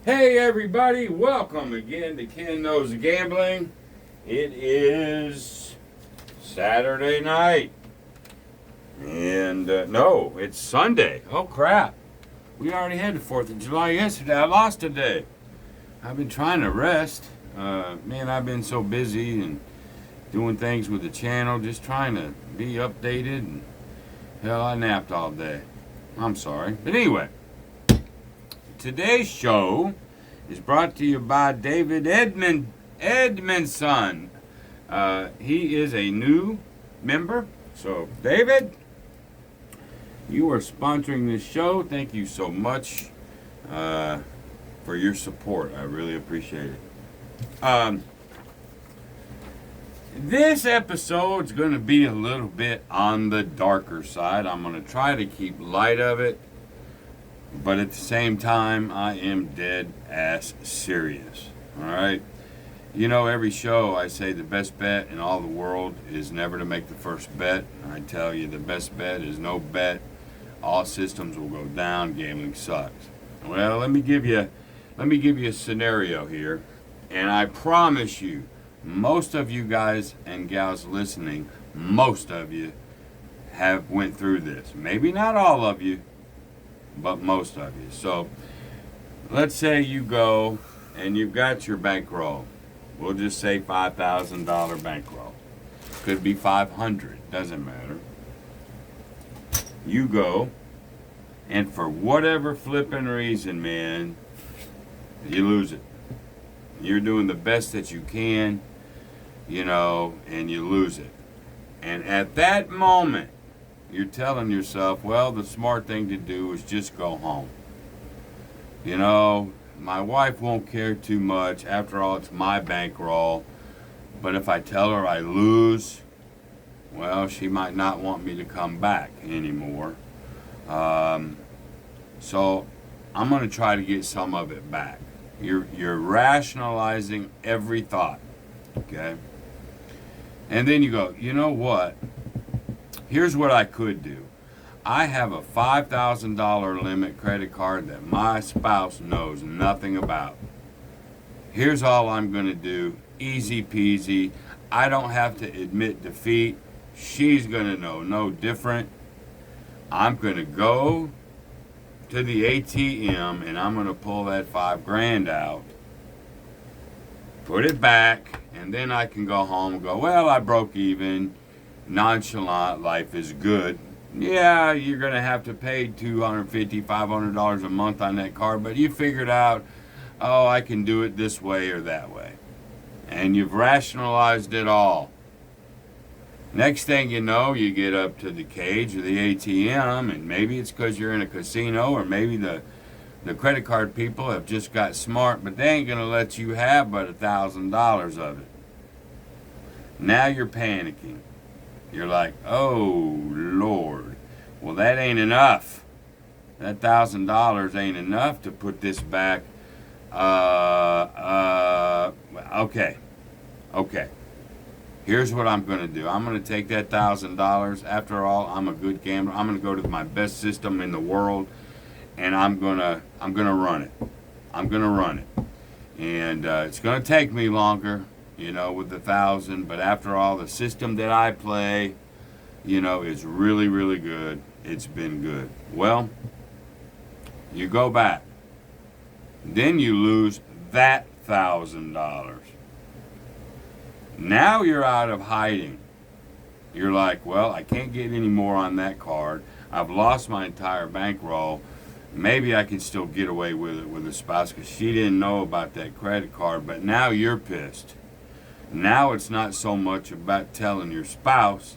Hey everybody, welcome again to Ken Knows Gambling. It is Saturday night. And no, it's Sunday. Oh crap. We already had the 4th of July yesterday. I lost a day. I've been trying to rest. Man, I've been so busy and doing things with the channel, just trying to be updated. And hell, I napped all day. I'm sorry. But anyway, today's show is brought to you by David Edmondson. He is a new member. So, David, you are sponsoring this show. Thank you so much for your support. I really appreciate it. This episode is going to be a little bit on the darker side. I'm going to try to keep light of it. But at the same time, I am dead ass serious. Alright? You know, every show I say the best bet in all the world is never to make the first bet. I tell you, the best bet is no bet. All systems will go down. Gambling sucks. Well, let me give you a scenario here. And I promise you, most of you guys and gals listening, most of you have went through this. Maybe not all of you, but most of you. So let's say you go and you've got your bankroll. We'll just say $5,000 bankroll. Could be 500, doesn't matter. You go, and for whatever flipping reason, man, you lose it. You're doing the best that you can, and you lose it. And at that moment, you're telling yourself, well, the smart thing to do is just go home. My wife won't care too much. After all, it's my bankroll. But if I tell her I lose, well, she might not want me to come back anymore. So I'm going to try to get some of it back. You're rationalizing every thought, okay? And then you go, you know what? Here's what I could do. I have a $5,000 limit credit card that my spouse knows nothing about. Here's all I'm going to do. Easy peasy. I don't have to admit defeat. She's going to know no different. I'm going to go to the ATM and I'm going to pull that $5,000 out, put it back, and then I can go home and go, well, I broke even. Nonchalant, life is good. Yeah, you're going to have to pay $250, $500 a month on that card, but you figured out, oh, I can do it this way or that way. And you've rationalized it all. Next thing you know, you get up to the cage or the ATM, and maybe it's because you're in a casino, or maybe the credit card people have just got smart, but they ain't going to let you have but $1,000 of it. Now you're panicking. You're like, oh, Lord. Well, that ain't enough. That $1,000 ain't enough to put this back. Okay. Here's what I'm going to do. I'm going to take that $1,000. After all, I'm a good gambler. I'm going to go to my best system in the world, and I'm going to run it. I'm going to run it. And it's going to take me longer, with the 1,000. But after all, the system that I play, is really, really good. It's been good. Well, you go back. Then you lose that $1,000. Now you're out of hiding. You're like, well, I can't get any more on that card. I've lost my entire bankroll. Maybe I can still get away with it with a spouse because she didn't know about that credit card. But now you're pissed. Now it's not so much about telling your spouse.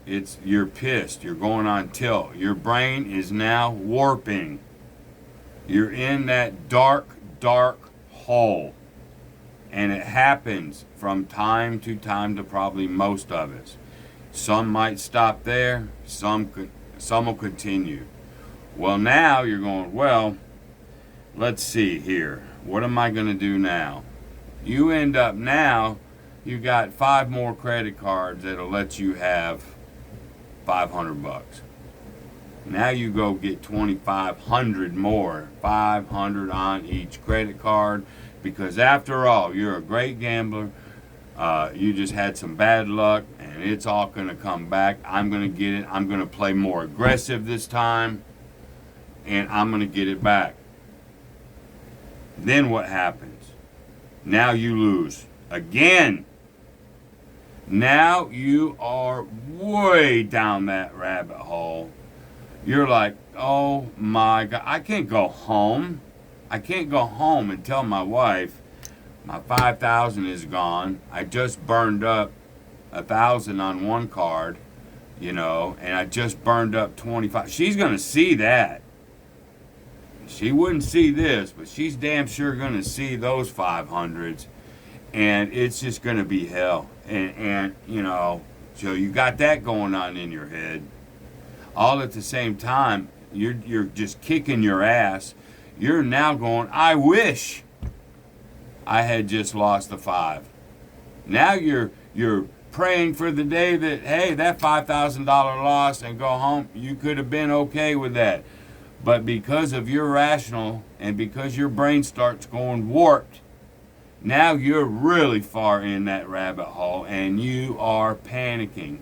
You're pissed. You're going on tilt. Your brain is now warping. You're in that dark, dark hole. And it happens from time to time to probably most of us. Some might stop there. Some will continue. Well, now you're going, well, let's see here. What am I going to do now? You end up now, you got 5 more credit cards that'll let you have $500. Now you go get 2,500 more, 500 on each credit card, because after all, you're a great gambler. You just had some bad luck, and it's all going to come back. I'm going to get it. I'm going to play more aggressive this time, and I'm going to get it back. Then what happens? Now you lose again. Now you are way down that rabbit hole. You're like, oh my God, I can't go home. I can't go home and tell my wife my 5,000 is gone. I just burned up 1,000 on one card, and I just burned up 25. She's gonna see that. She wouldn't see this, but she's damn sure gonna see those 500s, and it's just gonna be hell. And so you got that going on in your head. All at the same time, you're just kicking your ass. You're now going, I wish I had just lost the 5. Now you're praying for the day that, hey, that $5,000 loss and go home. You could have been okay with that. But because of your rational and because your brain starts going warped, now you're really far in that rabbit hole and you are panicking.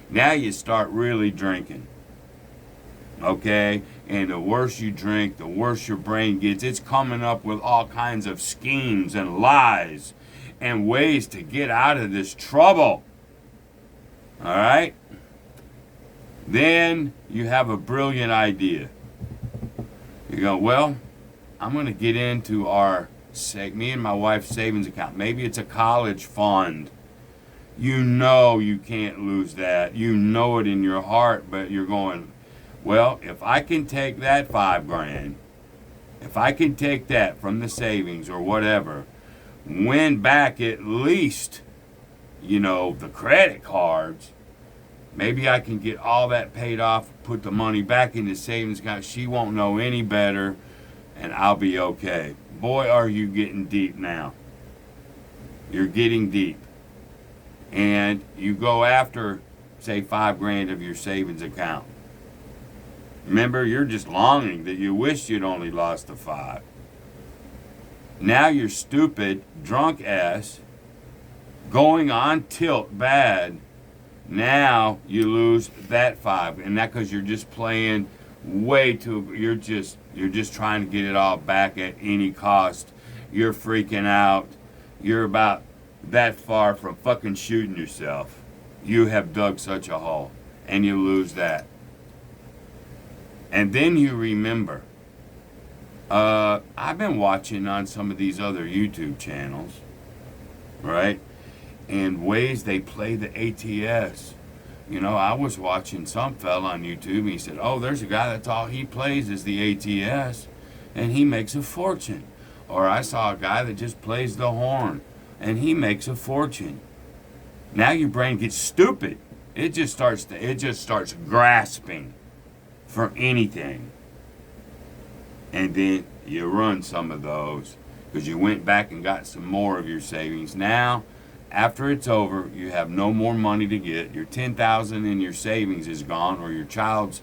Now you start really drinking. Okay? And the worse you drink, the worse your brain gets. It's coming up with all kinds of schemes and lies and ways to get out of this trouble. All right? Then you have a brilliant idea. You go, well, I'm going to get into me and my wife's savings account. Maybe it's a college fund. You know you can't lose that. You know it in your heart, but you're going, well, if I can take that $5,000, if I can take that from the savings or whatever, win back at least, the credit cards, maybe I can get all that paid off, put the money back in the savings account. She won't know any better, and I'll be okay. Boy, are you getting deep now. You're getting deep. And you go after, say, $5,000 of your savings account. Remember, you're just longing that you wish you'd only lost the 5. Now you're stupid, drunk ass, going on tilt bad. Now you lose that 5, and that because you're just playing way too. You're just trying to get it all back at any cost. You're freaking out. You're about that far from fucking shooting yourself. You have dug such a hole, and you lose that. And then you remember, I've been watching on some of these other YouTube channels, right? And ways they play the ATS. I was watching some fella on YouTube, and he said, oh, there's a guy that's all he plays is the ATS, and he makes a fortune. Or I saw a guy that just plays the horn, and he makes a fortune. Now your brain gets stupid. It just starts grasping for anything. And then you run some of those because you went back and got some more of your savings. Now, after it's over, you have no more money to get. Your $10,000 in your savings is gone, or your child's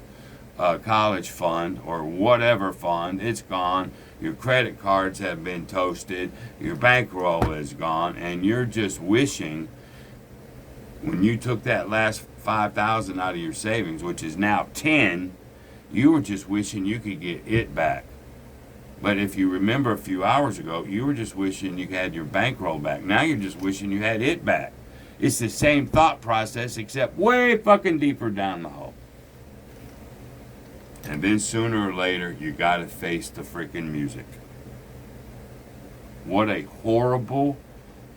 college fund or whatever fund, it's gone. Your credit cards have been toasted. Your bankroll is gone, and you're just wishing when you took that last $5,000 out of your savings, which is now 10, you were just wishing you could get it back. But if you remember a few hours ago, you were just wishing you had your bankroll back. Now you're just wishing you had it back. It's the same thought process, except way fucking deeper down the hole. And then sooner or later, you gotta face the freaking music. What a horrible,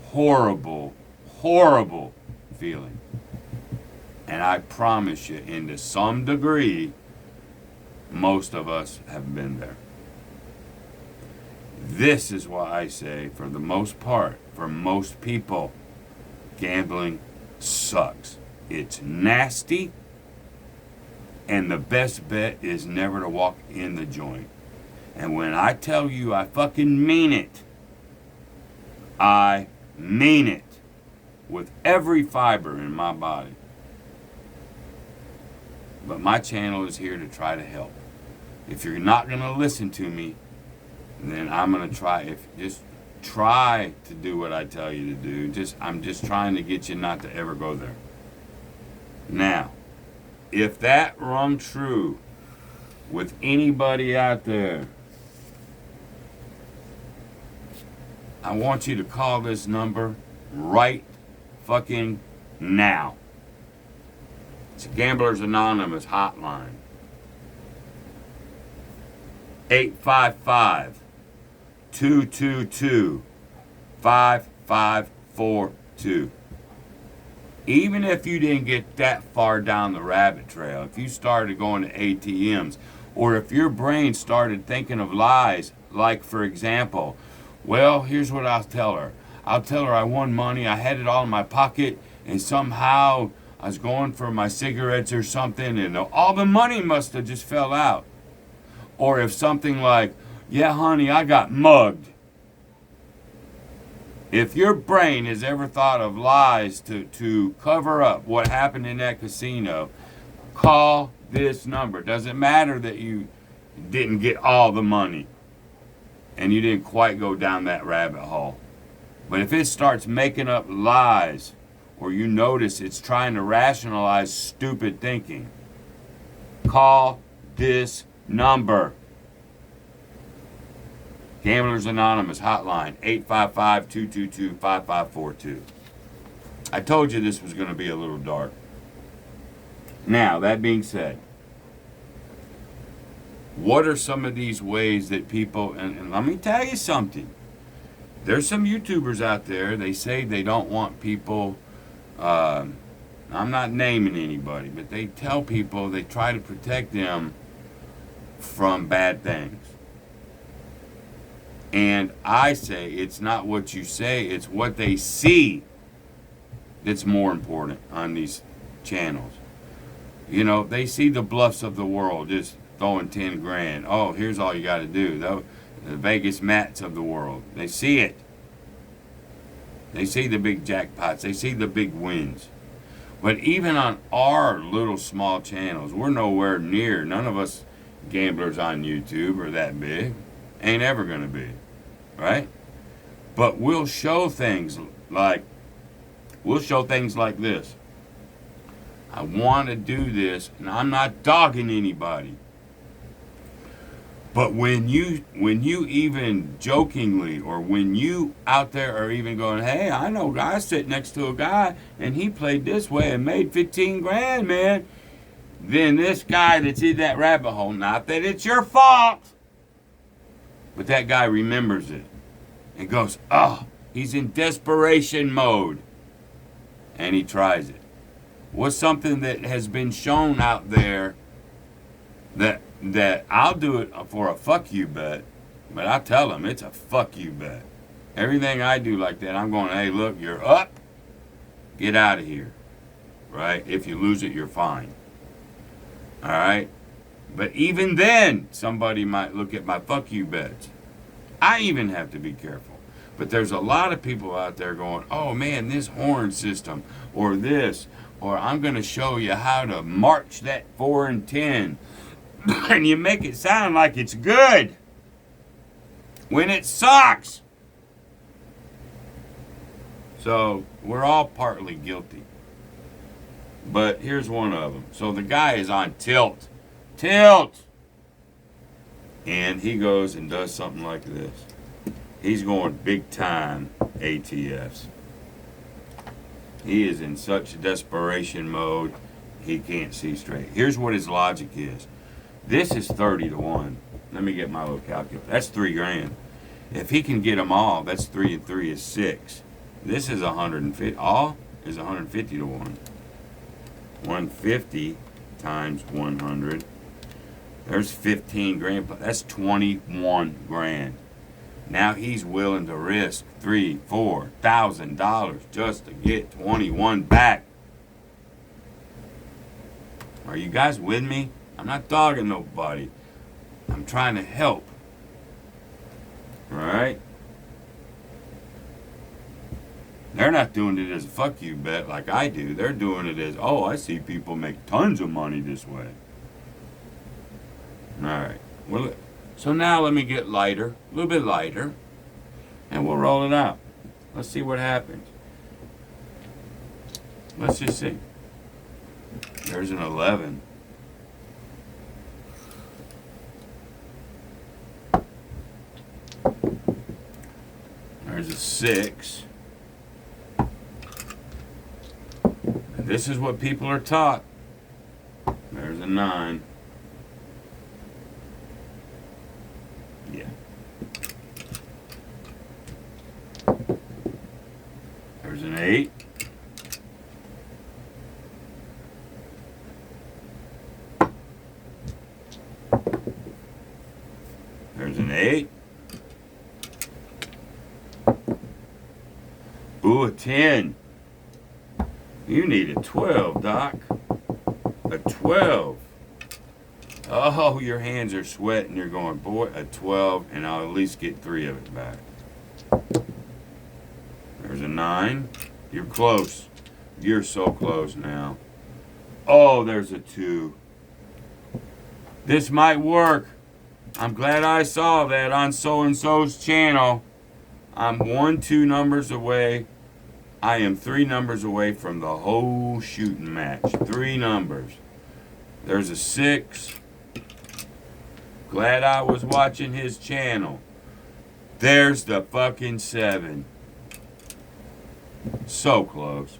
horrible, horrible feeling. And I promise you, to some degree, most of us have been there. This is why I say, for the most part, for most people, gambling sucks. It's nasty, and the best bet is never to walk in the joint. And when I tell you I fucking mean it, I mean it with every fiber in my body. But my channel is here to try to help. If you're not going to listen to me, then I'm going to just try to do what I tell you to do. I'm just trying to get you not to ever go there. Now, if that rung true with anybody out there, I want you to call this number right fucking now. It's a Gamblers Anonymous hotline. 855-222-5542. Even if you didn't get that far down the rabbit trail, if you started going to ATMs, or if your brain started thinking of lies, like, for example, well, here's what I'll tell her. I'll tell her I won money, I had it all in my pocket, and somehow I was going for my cigarettes or something, and all the money must have just fell out. Or if something like, yeah, honey, I got mugged. If your brain has ever thought of lies to cover up what happened in that casino, call this number. Doesn't matter that you didn't get all the money and you didn't quite go down that rabbit hole. But if it starts making up lies, or you notice it's trying to rationalize stupid thinking, call this number. Gamblers Anonymous hotline, 855-222-5542. I told you this was going to be a little dark. Now, that being said, what are some of these ways that people, and let me tell you something. There's some YouTubers out there, they say they don't want people, I'm not naming anybody, but they tell people they try to protect them from bad things. And I say it's not what you say, it's what they see that's more important on these channels. You know, they see the bluffs of the world just throwing 10 grand. Oh, here's all you got to do. The Vegas Mats of the world. They see it. They see the big jackpots. They see the big wins. But even on our little small channels, we're nowhere near. None of us gamblers on YouTube are that big. Ain't ever going to be. Right? But we'll show things like this. I want to do this, and I'm not dogging anybody. But when you even jokingly, or when you out there are even going, hey, I know guys sitting next to a guy, and he played this way and made 15 grand, man. Then this guy that's in that rabbit hole, not that it's your fault, but that guy remembers it and goes, oh, he's in desperation mode. And he tries it. What's something that has been shown out there that I'll do it for a fuck you bet, but I tell them it's a fuck you bet. Everything I do like that, I'm going, hey, look, you're up. Get out of here. Right? If you lose it, you're fine. All right? But even then, somebody might look at my fuck you bets. I even have to be careful. But there's a lot of people out there going, oh man, this horn system, or this, or I'm going to show you how to march that 4 and 10. And you make it sound like it's good when it sucks. So we're all partly guilty. But here's one of them. So the guy is on tilt. And he goes and does something like this. He's going big time ATFs. He is in such desperation mode, he can't see straight. Here's what his logic is. This is 30 to 1. Let me get my little calculator. That's 3 grand. If he can get them all, that's 3 and 3 is 6. This is 150. All is 150 to 1. 150 times 100. There's 15 grand. That's 21 grand. Now he's willing to risk $3,000-$4,000 just to get 21 back. Are you guys with me? I'm not dogging nobody. I'm trying to help. Alright? They're not doing it as a fuck you bet like I do. They're doing it as, oh, I see people make tons of money this way. Alright. Well, so now let me get lighter, a little bit lighter, and we'll roll it out. Let's see what happens. Let's just see. There's an 11. There's a 6. And this is what people are taught. There's a 9. Yeah. There's an 8. There's an 8. Ooh, a 10. You need a 12, Doc. A 12. Oh, your hands are sweating. You're going, boy, a 12, and I'll at least get 3 of it back. There's a 9. You're close. You're so close now. Oh, there's a 2. This might work. I'm glad I saw that on so-and-so's channel. I'm 1, 2 numbers away. I am 3 numbers away from the whole shooting match. 3 numbers. There's a 6. Glad I was watching his channel. There's the fucking 7. So close.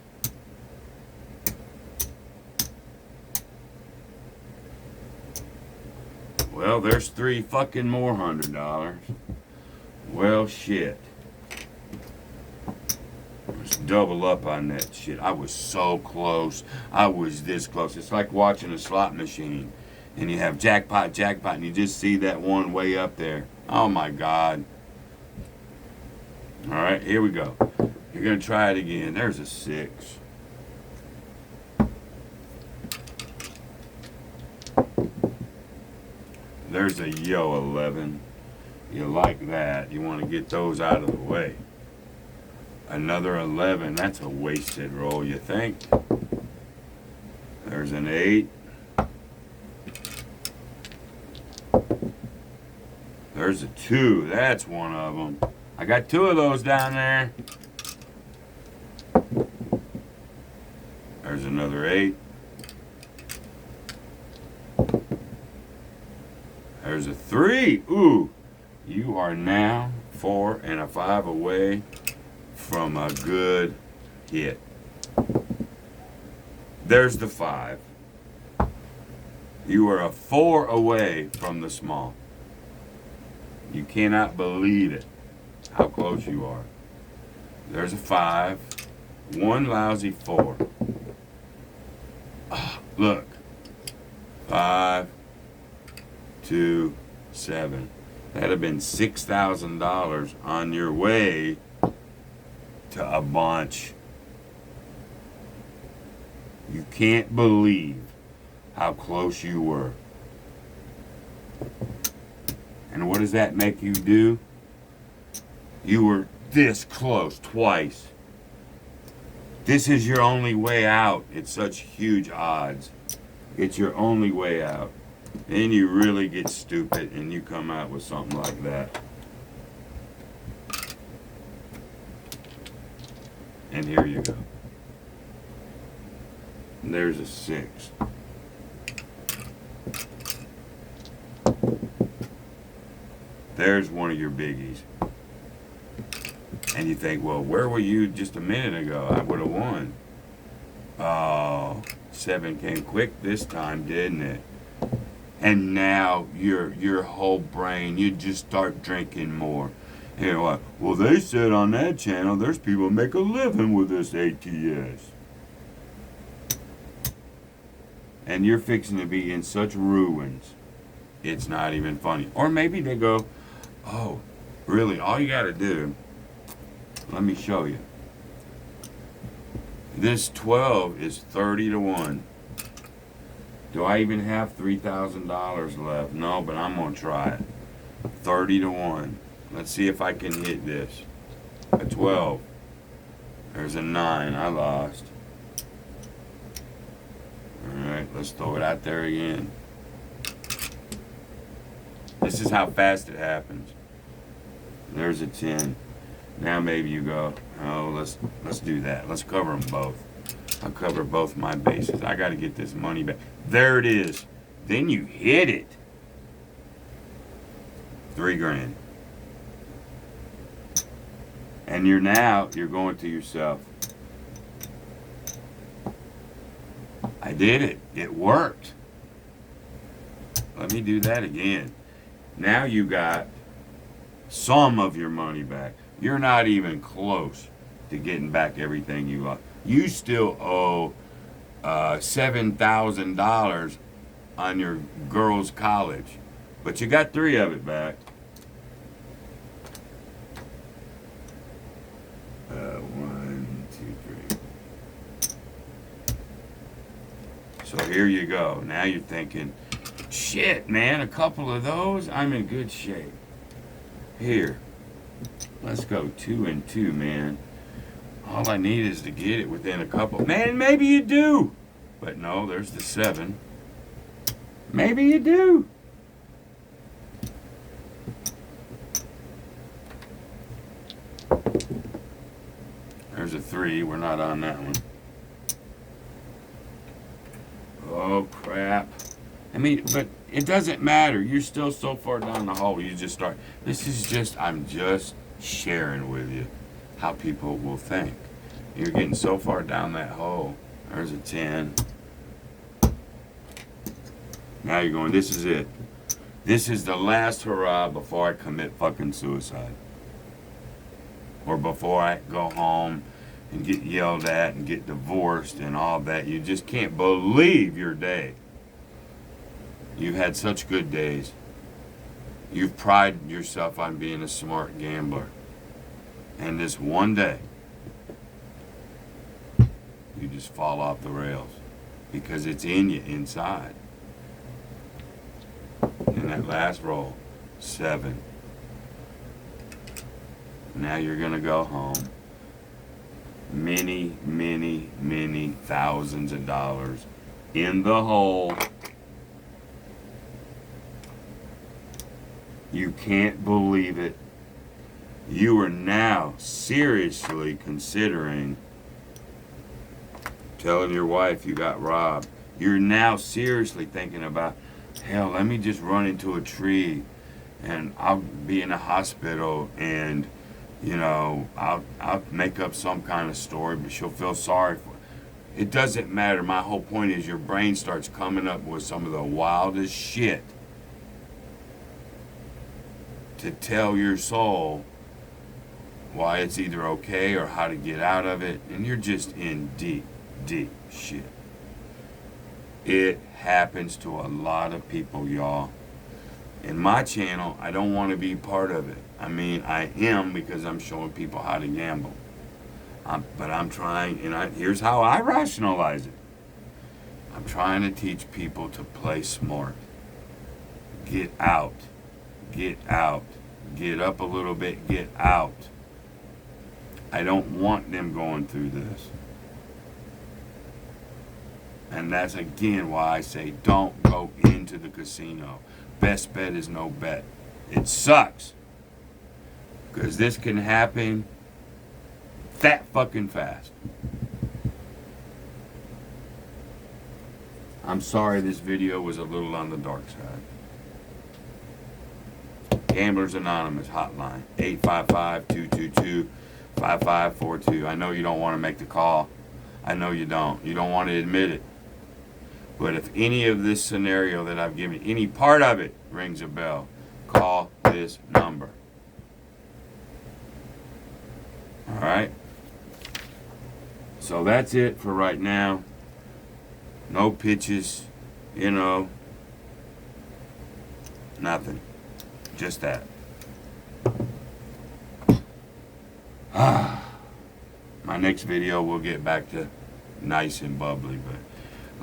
Well, there's 3 fucking more $100. Well, shit. Let's double up on that shit. I was so close. I was this close. It's like watching a slot machine. And you have jackpot, jackpot, and you just see that one way up there. Oh my God. All right, here we go. You're going to try it again. There's a 6. There's a 11. You like that. You want to get those out of the way. Another 11. That's a wasted roll, you think? There's an 8. There's a 2. That's one of them. I got 2 of those down there. There's another 8. There's a 3. Ooh. You are now 4 and a 5 away from a good hit. There's the 5. You are a 4 away from the small. You cannot believe it, how close you are. There's a 5. 1 lousy 4. Look. 5, 2, 7. That'd have been $6,000 on your way to a bunch. You can't believe how close you were. And what does that make you do? You were this close twice. This is your only way out. It's such huge odds. It's your only way out. Then you really get stupid and you come out with something like that. And here you go. And there's a 6. There's one of your biggies. And you think, well, where were you just a minute ago? I would have won. Oh, 7 came quick this time, didn't it? And now your whole brain, you just start drinking more. And you're like, well, they said on that channel there's people make a living with this ATS. And you're fixing to be in such ruins, it's not even funny. Or maybe they go, oh, really, all you got to do, let me show you. This 12 is 30 to 1. Do I even have $3,000 left? No, but I'm going to try it. 30 to 1. Let's see if I can hit this. A 12. There's a 9. I lost. Alright, let's throw it out there again. This is how fast it happens. There's a 10. Now maybe you go, oh, let's do that. Let's cover them both. I'll cover both my bases. I got to get this money back. There it is. Then you hit it. 3 grand. And you're going to yourself, I did it. It worked. Let me do that again. Now you got some of your money back. You're not even close to getting back everything you lost. You still owe $7,000 on your girl's college, but you got 3 of it back. 1, 2, 3. So here you go. Now you're thinking, shit, man, a couple of those, I'm in good shape. Here, let's go 2 and 2, man. All I need is to get it within a couple. Man, maybe you do. But no, there's the 7. Maybe you do. There's a 3. We're not on that one. Oh, crap. I mean, but it doesn't matter. You're still so far down the hole. You just start. I'm just sharing with you how people will think. You're getting so far down that hole. There's a 10. Now you're going, this is it. This is the last hurrah before I commit fucking suicide. Or before I go home and get yelled at and get divorced and all that. You just can't believe your day. You've had such good days. You've prided yourself on being a smart gambler. And this one day, you just fall off the rails because it's in you inside. And that last roll, 7. Now you're going to go home. Many, many, many thousands of dollars in the hole. You can't believe it. You are now seriously considering telling your wife you got robbed. You're now seriously thinking about, hell, let me just run into a tree and I'll be in a hospital and, you know, I'll make up some kind of story, but she'll feel sorry for it. It doesn't matter. My whole point is your brain starts coming up with some of the wildest shit to tell your soul why it's either okay or how to get out of it, and you're just in deep, deep shit. It happens to a lot of people, y'all. In my channel, I don't want to be part of it. I mean, I am because I'm showing people how to gamble. But I'm trying, and here's how I rationalize it. I'm trying to teach people to play smart. Get out. Get out. Get up a little bit. Get out. I don't want them going through this. And that's again why I say don't go into the casino. Best bet is no bet. It sucks. Because this can happen that fucking fast. I'm sorry this video was a little on the dark side. Gamblers Anonymous hotline, 855-222-5542. I know you don't want to make the call. I know you don't. You don't want to admit it. But if any of this scenario that I've given, any part of it rings a bell, call this number. All right? So that's it for right now. No pitches, you know, nothing. Just that. My next video we'll get back to nice and bubbly, but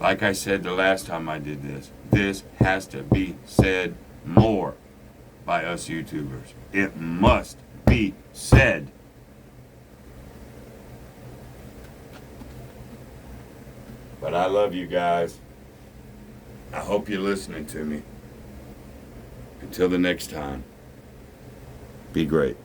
like I said the last time I did this has to be said more by us YouTubers. It must be said. But I love you guys. I hope you're listening to me. Until the next time, be great.